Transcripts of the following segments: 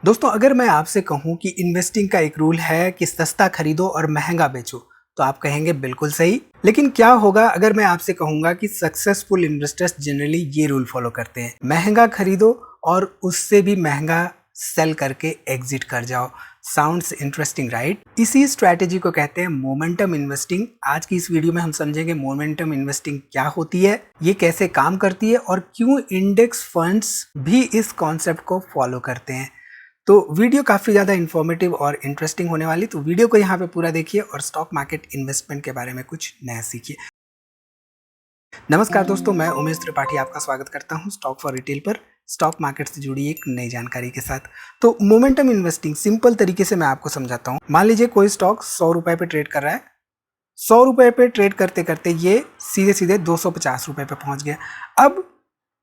दोस्तों, अगर मैं आपसे कहूं कि इन्वेस्टिंग का एक रूल है कि सस्ता खरीदो और महंगा बेचो, तो आप कहेंगे बिल्कुल सही। लेकिन क्या होगा अगर मैं आपसे कहूंगा कि सक्सेसफुल इन्वेस्टर्स जनरली ये रूल फॉलो करते हैं, महंगा खरीदो और उससे भी महंगा सेल करके एग्जिट कर जाओ। Sounds interesting, right? इसी स्ट्रैटेजी को कहते हैं मोमेंटम इन्वेस्टिंग। आज की इस वीडियो में हम समझेंगे मोमेंटम इन्वेस्टिंग क्या होती है, ये कैसे काम करती है और क्यों इंडेक्स फंड्स भी इस कॉन्सेप्ट को फॉलो करते हैं। तो वीडियो काफ़ी ज़्यादा इन्फॉर्मेटिव और इंटरेस्टिंग होने वाली, तो वीडियो को यहाँ पे पूरा देखिए और स्टॉक मार्केट इन्वेस्टमेंट के बारे में कुछ नया सीखिए। नमस्कार दोस्तों, मैं उमेश त्रिपाठी आपका स्वागत करता हूँ स्टॉक फॉर रिटेल पर, स्टॉक मार्केट से जुड़ी एक नई जानकारी के साथ। तो मोमेंटम इन्वेस्टिंग सिंपल तरीके से मैं आपको समझाता हूँ। मान लीजिए कोई स्टॉक 100 रुपये पे ट्रेड कर रहा है, 100 रुपये पे ट्रेड करते करते ये सीधे सीधे 250 रुपये पे पहुँच गया। अब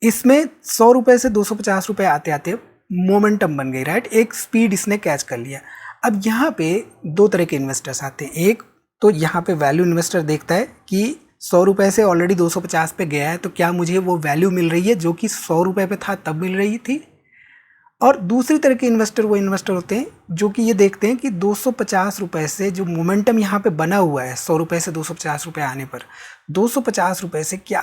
इसमें 100 रुपये से 250 रुपये आते आते मोमेंटम बन गई, राइट? एक स्पीड इसने कैच कर लिया। अब यहाँ पे दो तरह के इन्वेस्टर्स आते हैं। एक तो यहाँ पे वैल्यू इन्वेस्टर देखता है कि 100 रुपये से ऑलरेडी 250 पे गया है, तो क्या मुझे वो वैल्यू मिल रही है जो कि 100 रुपये पे था तब मिल रही थी। और दूसरी तरह के इन्वेस्टर वो इन्वेस्टर होते हैं जो कि ये देखते हैं कि 250 रुपये से जो मोमेंटम यहाँ पे बना हुआ है, 100 रुपये से 250 रुपये आने पर 250 रुपये से क्या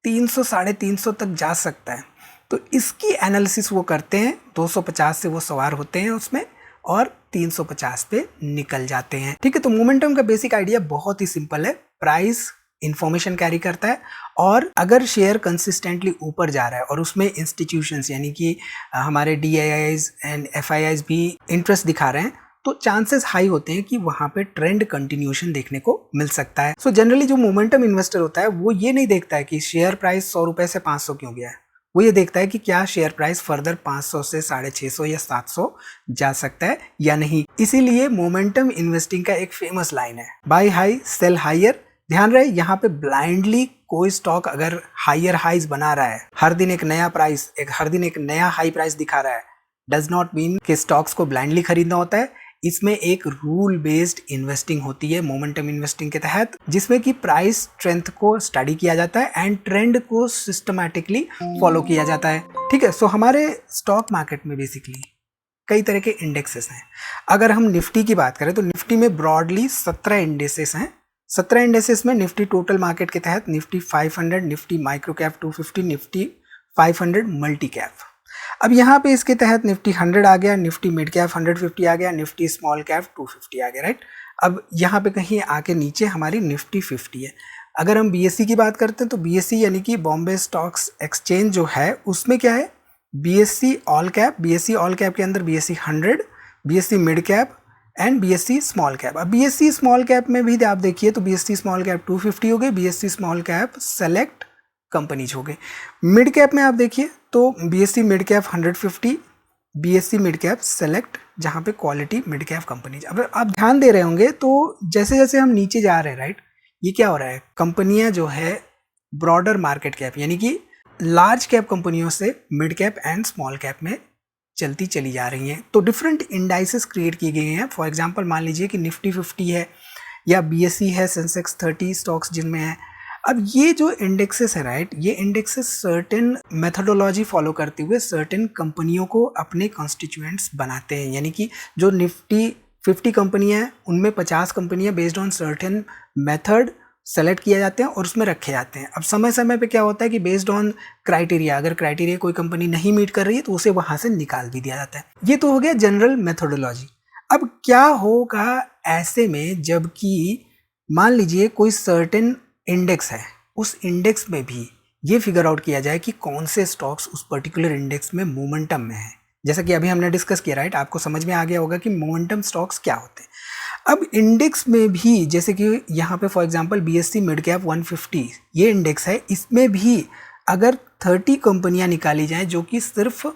300 साढ़े 300 तक जा सकता है। तो इसकी एनालिसिस वो करते हैं, 250 से वो सवार होते हैं उसमें और 350 पे निकल जाते हैं। ठीक है, तो मोमेंटम का बेसिक आइडिया बहुत ही सिंपल है। प्राइस इंफॉर्मेशन कैरी करता है और अगर शेयर कंसिस्टेंटली ऊपर जा रहा है और उसमें इंस्टीट्यूशंस यानी कि हमारे DIIs एंड FIIs भी इंटरेस्ट दिखा रहे हैं, तो चांसेस हाई होते हैं कि वहां पे ट्रेंड कंटिन्यूएशन देखने को मिल सकता है। सो जनरली जो मोमेंटम इन्वेस्टर होता है वो ये नहीं देखता है कि शेयर प्राइस 100 रुपये से 500 क्यों गया है, वो ये देखता है कि क्या शेयर प्राइस फर्दर 500 से 650 या 700 जा सकता है या नहीं। इसीलिए मोमेंटम इन्वेस्टिंग का एक फेमस लाइन है, बाय हाई सेल हायर। ध्यान रहे, यहाँ पे ब्लाइंडली कोई स्टॉक अगर हायर हाइज बना रहा है, हर दिन एक नया प्राइस, हर दिन एक नया हाई प्राइस दिखा रहा है, डज नॉट मीन कि स्टॉक्स को ब्लाइंडली खरीदना होता है। इसमें एक रूल बेस्ड इन्वेस्टिंग होती है मोमेंटम इन्वेस्टिंग के तहत, जिसमें कि प्राइस स्ट्रेंथ को स्टडी किया जाता है एंड ट्रेंड को सिस्टमैटिकली फॉलो किया जाता है। ठीक है, सो हमारे स्टॉक मार्केट में बेसिकली कई तरह के इंडेक्सेस हैं। अगर हम निफ्टी की बात करें तो निफ्टी में ब्रॉडली 17 इंडेक्सेस हैं। 17 इंडेक्सेस में निफ्टी टोटल मार्केट के तहत Nifty 500, Nifty micro cap 250, Nifty 500 multi cap. अब यहाँ पे इसके तहत निफ्टी 100 आ गया, निफ्टी मिड कैप 150 आ गया, निफ्टी स्मॉल कैप 250 आ गया, राइट? अब यहाँ पे कहीं आके नीचे हमारी निफ्टी 50 है। अगर हम BSE की बात करते हैं तो BSE यानी कि बॉम्बे स्टॉक्स एक्सचेंज जो है उसमें क्या है, BSE all cap. BSE all cap के अंदर BSE 100, BSE mid cap and BSE small cap. अब BSE स्मॉल कैप में भी आप देखिए तो BSE स्मॉल कैप 250 हो गई, BSE small cap select companies हो गए। मिड कैप में आप देखिए तो BSE mid cap 150, BSE mid cap select, जहां पे क्वालिटी मिड कैप कंपनीज। अब आप ध्यान दे रहे होंगे तो जैसे जैसे हम नीचे जा रहे हैं, राइट, ये क्या हो रहा है, कंपनियां जो है ब्रॉडर मार्केट कैप यानी कि लार्ज कैप कंपनियों से mid cap and small cap में चलती चली जा रही हैं। तो डिफरेंट इंडाइसेस क्रिएट किए गए हैं। फॉर एग्जाम्पल मान लीजिए कि निफ्टी 50 है या BSE है, सेंसेक्स 30 स्टॉक्स जिनमें है। अब ये जो इंडेक्सेस है, राइट, ये इंडेक्सेस सर्टेन मेथोडोलॉजी फॉलो करते हुए सर्टेन कंपनियों को अपने कॉन्स्टिट्यूएंट्स बनाते हैं। यानी कि जो निफ्टी 50 कंपनियां हैं उनमें 50 कंपनियां based on certain method select किया जाते हैं और उसमें रखे जाते हैं। अब समय समय पे क्या होता है कि बेस्ड ऑन क्राइटेरिया, अगर क्राइटेरिया कोई कंपनी नहीं मीट कर रही है तो उसे वहां से निकाल भी दिया जाता है। ये तो हो गया जनरल मेथोडोलॉजी। अब क्या होगा ऐसे में जबकि मान लीजिए कोई सर्टेन इंडेक्स है, उस इंडेक्स में भी ये फिगर आउट किया जाए कि कौन से स्टॉक्स उस पर्टिकुलर इंडेक्स में मोमेंटम में है। जैसा कि अभी हमने डिस्कस किया, राइट, आपको समझ में आ गया होगा कि मोमेंटम स्टॉक्स क्या होते हैं। अब इंडेक्स में भी जैसे कि यहाँ पे for example BSE mid cap 150 ये इंडेक्स है, इसमें भी अगर 30 कंपनियां निकाली जाएं जो कि सिर्फ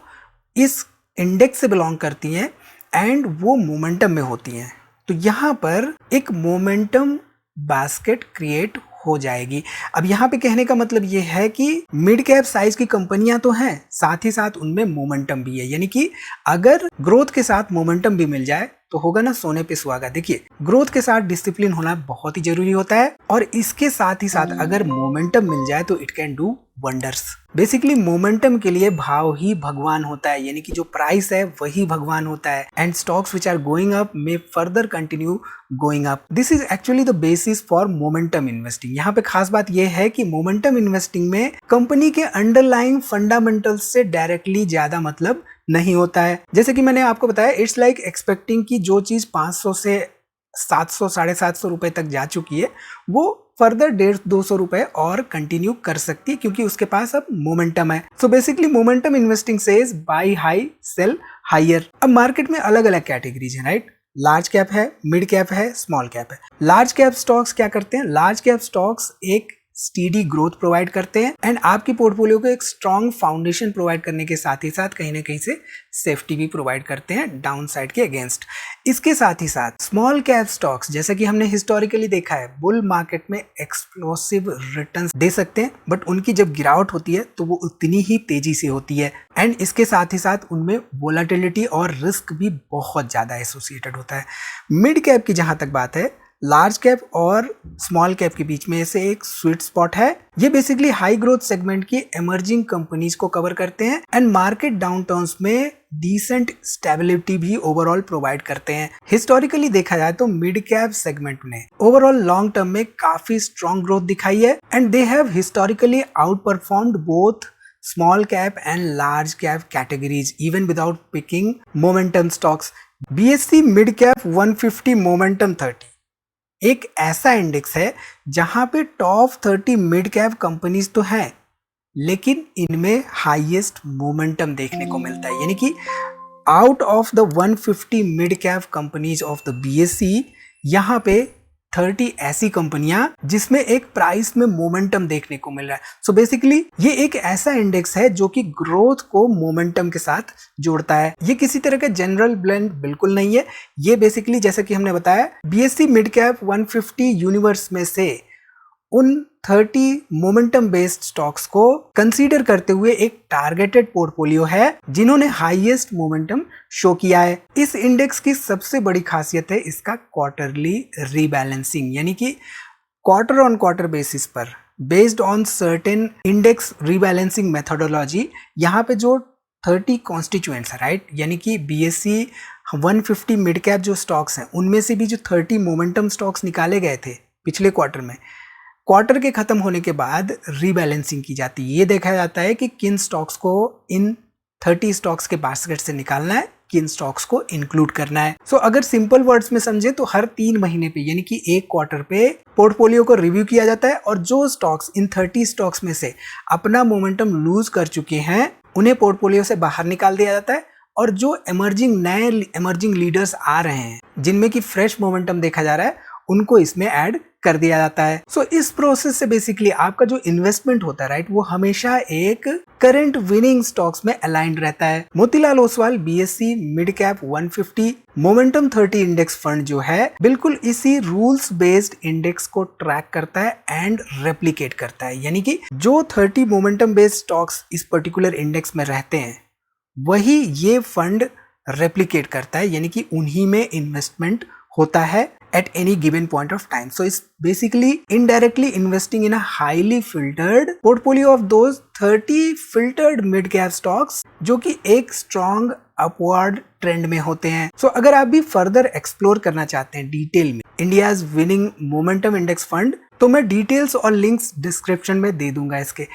इस इंडेक्स से बिलोंग करती हैं एंड वो मोमेंटम में होती हैं, तो यहाँ पर एक मोमेंटम बास्केट क्रिएट हो जाएगी। अब यहाँ पे कहने का मतलब ये है कि मिड कैप साइज की कंपनियां तो हैं, साथ ही साथ उनमें मोमेंटम भी है। यानी कि अगर ग्रोथ के साथ मोमेंटम भी मिल जाए तो होगा ना सोने पे सुहागा। देखिए, ग्रोथ के साथ डिसिप्लिन होना बहुत ही जरूरी होता है, और इसके साथ ही साथ अगर मोमेंटम मिल जाए तो it can do wonders. Basically momentum के लिए भाव ही भगवान होता है, यानी कि जो प्राइस है वही भगवान होता है, and stocks which are going up may further continue going up. This is actually the basis for momentum investing. यहाँ पे खास बात यह है कि मोमेंटम इन्वेस्टिंग में कंपनी के अंडरलाइंग फंडामेंटल्स से डायरेक्टली ज्यादा मतलब नहीं होता है। जैसे कि मैंने आपको बताया, इट्स लाइक एक्सपेक्टिंग कि जो चीज 500 से 700 750 रुपए तक जा चुकी है वो फर्दर 150-200 रुपए और कंटिन्यू कर सकती है, क्योंकि उसके पास अब मोमेंटम है। So basically momentum investing says buy high sell higher. अब मार्केट में अलग अलग कैटेगरीज है, राइट। लार्ज कैप है, मिड कैप है, स्मॉल कैप है। लार्ज कैप स्टॉक्स क्या करते हैं? लार्ज कैप स्टॉक्स एक स्टीडी ग्रोथ प्रोवाइड करते हैं एंड आपकी पोर्टफोलियो को एक स्ट्रॉन्ग फाउंडेशन प्रोवाइड करने के साथ ही साथ कहीं ना कहीं से सेफ्टी भी प्रोवाइड करते हैं डाउन साइड के अगेंस्ट। इसके साथ ही साथ स्मॉल कैप स्टॉक्स, जैसा कि हमने हिस्टोरिकली देखा है, बुल मार्केट में एक्सप्लोसिव रिटर्न्स दे सकते हैं, बट उनकी जब गिरावट होती है तो वो उतनी ही तेजी से होती है, एंड इसके साथ ही साथ उनमें वोलाटिलिटी और रिस्क भी बहुत ज्यादा एसोसिएटेड होता है। मिड कैप की जहां तक बात है, लार्ज कैप और स्मॉल कैप के बीच में से एक स्वीट स्पॉट है। ये बेसिकली हाई ग्रोथ सेगमेंट की इमर्जिंग कंपनीज को कवर करते हैं एंड मार्केट डाउनटर्न्स में डिसेंट स्टेबिलिटी भी ओवरऑल प्रोवाइड करते हैं। हिस्टोरिकली देखा जाए तो मिड कैप सेगमेंट ने ओवरऑल लॉन्ग टर्म में काफी स्ट्रॉन्ग ग्रोथ दिखाई है and they have historically out performed both small cap and large cap categories even without picking momentum stocks. BSE mid cap 150 momentum 30 एक ऐसा इंडेक्स है जहां पे टॉप 30 मिड कैप कंपनीज तो हैं, लेकिन इनमें हाईएस्ट मोमेंटम देखने को मिलता है। यानी कि out of the 150 mid cap companies of the BSE, यहां पे 30 ऐसी कंपनियां जिसमें एक प्राइस में मोमेंटम देखने को मिल रहा है। सो बेसिकली ये एक ऐसा इंडेक्स है जो कि ग्रोथ को मोमेंटम के साथ जोड़ता है। ये किसी तरह का जनरल ब्लेंड बिल्कुल नहीं है। ये बेसिकली जैसा कि हमने बताया, BSE मिड कैप 150 यूनिवर्स में से उन 30 मोमेंटम बेस्ड स्टॉक्स को कंसीडर करते हुए एक टारगेटेड पोर्टफोलियो है जिन्होंने हाईएस्ट मोमेंटम शो किया है। इस इंडेक्स की सबसे बड़ी खासियत है इसका क्वार्टरली रीबैलेंसिंग, यानी कि क्वार्टर ऑन क्वार्टर बेसिस पर based on certain index rebalancing methodology, यहाँ पे जो 30 कॉन्स्टिट्यूएंट्स है, राइट, यानी कि BSE 150 मिड कैप जो स्टॉक्स हैं उनमें से भी जो 30 मोमेंटम स्टॉक्स निकाले गए थे पिछले क्वार्टर में, क्वार्टर के खत्म होने के बाद रीबैलेंसिंग की जाती है। ये देखा जाता है कि किन स्टॉक्स को इन 30 स्टॉक्स के बास्केट से निकालना है, किन स्टॉक्स को इंक्लूड करना है। सो अगर सिंपल वर्ड्स में समझे तो हर 3 महीने पे, यानी कि एक क्वार्टर पे पोर्टफोलियो को रिव्यू किया जाता है और जो स्टॉक्स इन 30 स्टॉक्स में से अपना मोमेंटम लूज कर चुके हैं उन्हें पोर्टफोलियो से बाहर निकाल दिया जाता है, और जो नए इमर्जिंग लीडर्स आ रहे हैं जिनमें कि फ्रेश मोमेंटम देखा जा रहा है उनको इसमें ऐड कर दिया जाता है। सो इस प्रोसेस से बेसिकली आपका जो इन्वेस्टमेंट होता है, राइट, वो हमेशा एक करंट विनिंग स्टॉक्स में अलाइंड रहता है। Motilal Oswal BSE mid cap 150 momentum 30 index fund जो है बिल्कुल इसी रूल्स बेस्ड इंडेक्स को ट्रैक करता है एंड रेप्लिकेट करता है। यानी कि जो 30 मोमेंटम बेस्ड स्टॉक्स इस पर्टिकुलर इंडेक्स में रहते हैं वही ये फंड रेप्लिकेट करता है, यानी कि उन्हीं में इन्वेस्टमेंट होता है at any given point of time. So it's basically indirectly investing in a highly filtered portfolio of those 30 filtered mid cap stocks जो कि एक strong upward ट्रेंड में होते हैं। सो अगर आप भी फर्दर एक्सप्लोर करना चाहते हैं डिटेल में India's winning momentum index fund, तो मैं डिटेल्स और लिंक्स डिस्क्रिप्शन में दे दूंगा इसके।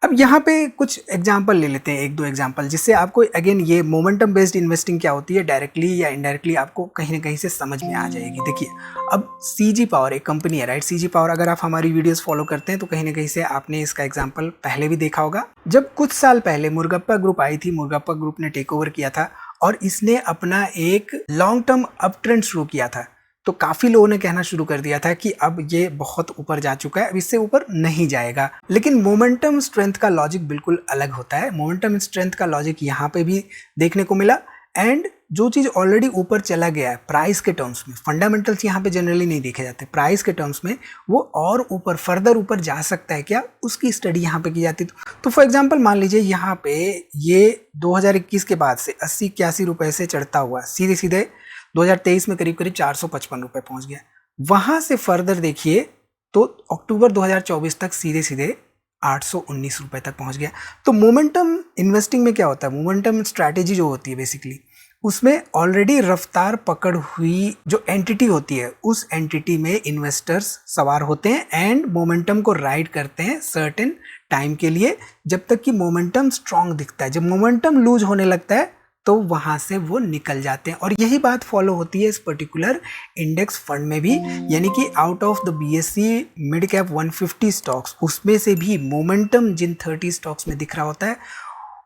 अब यहाँ पे कुछ एग्जांपल ले लेते हैं, 1-2 एग्जांपल, जिससे आपको अगेन ये मोमेंटम बेस्ड इन्वेस्टिंग क्या होती है डायरेक्टली या इनडायरेक्टली आपको कहीं ना कहीं से समझ में आ जाएगी। देखिए, अब CG पावर एक कंपनी है, राइट। CG पावर अगर आप हमारी वीडियोस फॉलो करते हैं तो कहीं ना कहीं से आपने इसका एग्जाम्पल पहले भी देखा होगा। जब कुछ साल पहले मुर्गप्पा ग्रुप आई थी, मुर्गप्पा ग्रुप ने टेक ओवर किया था और इसने अपना एक लॉन्ग टर्म अप ट्रेंड शुरू किया था, तो काफी लोगों ने कहना शुरू कर दिया था कि अब ये बहुत ऊपर जा चुका है, अब इससे ऊपर नहीं जाएगा। लेकिन मोमेंटम स्ट्रेंथ का लॉजिक बिल्कुल अलग होता है। मोमेंटम स्ट्रेंथ का लॉजिक यहाँ पे भी देखने को मिला, एंड जो चीज ऑलरेडी ऊपर चला गया है प्राइस के टर्म्स में, फंडामेंटल्स यहाँ पे जनरली नहीं देखे जाते, प्राइस के टर्म्स में वो और ऊपर फर्दर ऊपर जा सकता है क्या, उसकी स्टडी यहाँ पे की जाती है। तो फॉर एग्जांपल मान लीजिए यहाँ पे ये 2021 के बाद से 80-81 रुपए से चढ़ता हुआ सीधे सीधे 2023 में करीब करीब 455 रुपए पहुंच गया। वहां से फर्दर देखिए तो अक्टूबर 2024 तक सीधे सीधे 819 रुपए तक पहुंच गया। तो मोमेंटम इन्वेस्टिंग में क्या होता है, मोमेंटम स्ट्रैटेजी जो होती है बेसिकली, उसमें ऑलरेडी रफ्तार पकड़ हुई जो एंटिटी होती है उस एंटिटी में इन्वेस्टर्स सवार होते हैं एंड मोमेंटम को राइड करते हैं सर्टेन टाइम के लिए, जब तक कि मोमेंटम स्ट्रांग दिखता है। जब मोमेंटम लूज होने लगता है तो वहां से वो निकल जाते हैं। और यही बात फॉलो होती है इस पर्टिकुलर इंडेक्स फंड में भी, यानी कि out of the BSc mid cap 150 stocks, उसमें से भी मोमेंटम जिन 30 स्टॉक्स में दिख रहा होता है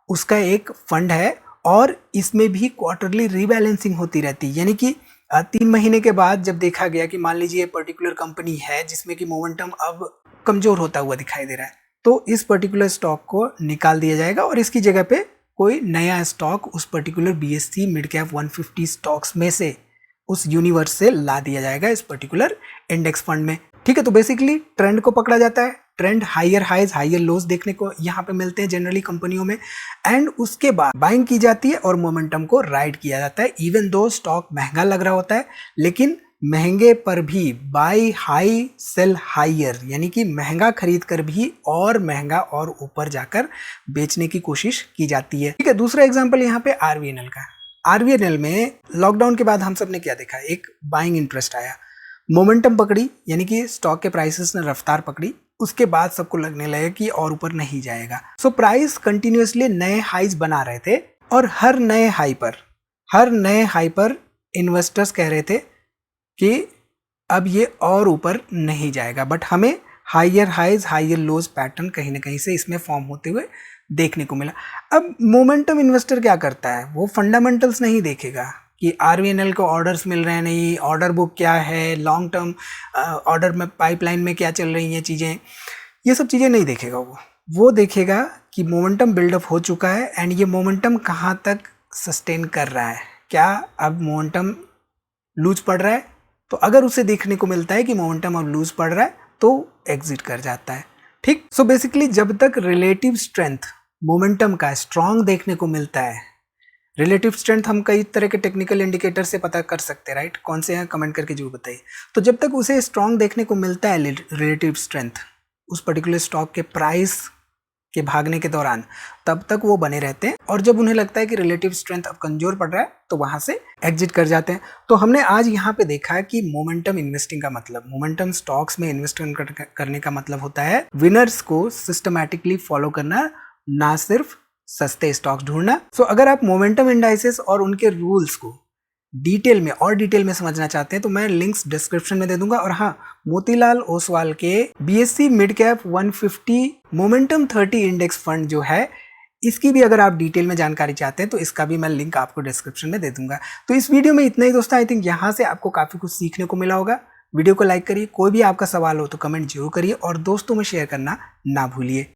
उसका एक फंड है। और इसमें भी क्वार्टरली रीबैलेंसिंग होती रहती है, यानी कि 3 महीने के बाद जब देखा गया कि मान लीजिए पर्टिकुलर कंपनी है जिसमें कि मोमेंटम अब कमजोर होता हुआ दिखाई दे रहा है, तो इस पर्टिकुलर स्टॉक को निकाल दिया जाएगा और इसकी जगह पे कोई नया स्टॉक उस particular BSc mid cap 150 stocks में से उस यूनिवर्स से ला दिया जाएगा इस पर्टिकुलर इंडेक्स फंड में। ठीक है, तो बेसिकली ट्रेंड को पकड़ा जाता है। Trend higher highs higher lows देखने को यहाँ पे मिलते हैं जनरली कंपनियों में, एंड उसके बाद बाइंग की जाती है और मोमेंटम को राइड किया जाता है। इवन दो स्टॉक महंगा लग रहा होता है, लेकिन महंगे पर भी बाई हाई सेल हायर, यानी कि महंगा खरीद कर भी और महंगा और ऊपर जाकर बेचने की कोशिश की जाती है। ठीक है, दूसरा एग्जांपल यहाँ पे आरवीएनएल का। आरवीएनएल में लॉकडाउन के बाद हम सब ने क्या देखा, एक बाइंग इंटरेस्ट आया, मोमेंटम पकड़ी, यानी कि स्टॉक के प्राइसेस ने रफ्तार पकड़ी, उसके बाद सबको लगने लगा कि और ऊपर नहीं जाएगा। सो प्राइस कंटिन्यूअसली नए हाइज बना रहे थे और हर नए हाई पर इन्वेस्टर्स कह रहे थे कि अब ये और ऊपर नहीं जाएगा, बट हमें higher highs higher lows pattern कहीं ना कहीं से इसमें फॉर्म होते हुए देखने को मिला। अब मोमेंटम इन्वेस्टर क्या करता है, वो फंडामेंटल्स नहीं देखेगा कि आरवीएनएल को ऑर्डर्स मिल रहे हैं नहीं, ऑर्डर बुक क्या है, लॉन्ग टर्म ऑर्डर में पाइपलाइन में क्या चल रही हैं चीज़ें, ये सब चीज़ें नहीं देखेगा। वो देखेगा कि मोमेंटम बिल्डअप हो चुका है एंड ये मोमेंटम कहाँ तक सस्टेन कर रहा है, क्या अब मोमेंटम लूज पड़ रहा है। तो अगर उसे देखने को मिलता है कि मोमेंटम अब लूज पड़ रहा है तो एग्जिट कर जाता है। ठीक, सो बेसिकली जब तक रिलेटिव स्ट्रेंथ मोमेंटम का स्ट्रांग देखने को मिलता है, रिलेटिव स्ट्रेंथ हम कई तरह के टेक्निकल इंडिकेटर से पता कर सकते हैं, राइट, कौन से हैं कमेंट करके जरूर बताइए। तो जब तक उसे स्ट्रांग देखने को मिलता है रिलेटिव स्ट्रेंथ उस पर्टिकुलर स्टॉक के प्राइस के भागने के दौरान, तब तक वो बने रहते हैं। और जब उन्हें लगता है कि रिलेटिव स्ट्रेंथ अब कमजोर पड़ रहा है तो वहां से एग्जिट कर जाते हैं। तो हमने आज यहाँ पे देखा कि मोमेंटम इन्वेस्टिंग का मतलब, मोमेंटम स्टॉक्स में इन्वेस्ट करने का मतलब होता है विनर्स को सिस्टमैटिकली फॉलो करना, ना सिर्फ सस्ते स्टॉक्स ढूंढना। सो अगर आप मोमेंटम इंडाइसेस और उनके रूल्स को डिटेल में समझना चाहते हैं तो मैं लिंक्स डिस्क्रिप्शन में दे दूंगा। और हाँ, मोतीलाल ओसवाल के BSc mid cap 150 momentum 30 index fund जो है, इसकी भी अगर आप डिटेल में जानकारी चाहते हैं तो इसका भी मैं लिंक आपको डिस्क्रिप्शन में दे दूंगा। तो इस वीडियो में इतना ही दोस्तों, आई थिंक यहाँ से आपको काफी कुछ सीखने को मिला होगा। वीडियो को लाइक करिए, कोई भी आपका सवाल हो तो कमेंट जरूर करिए और दोस्तों में शेयर करना ना भूलिए।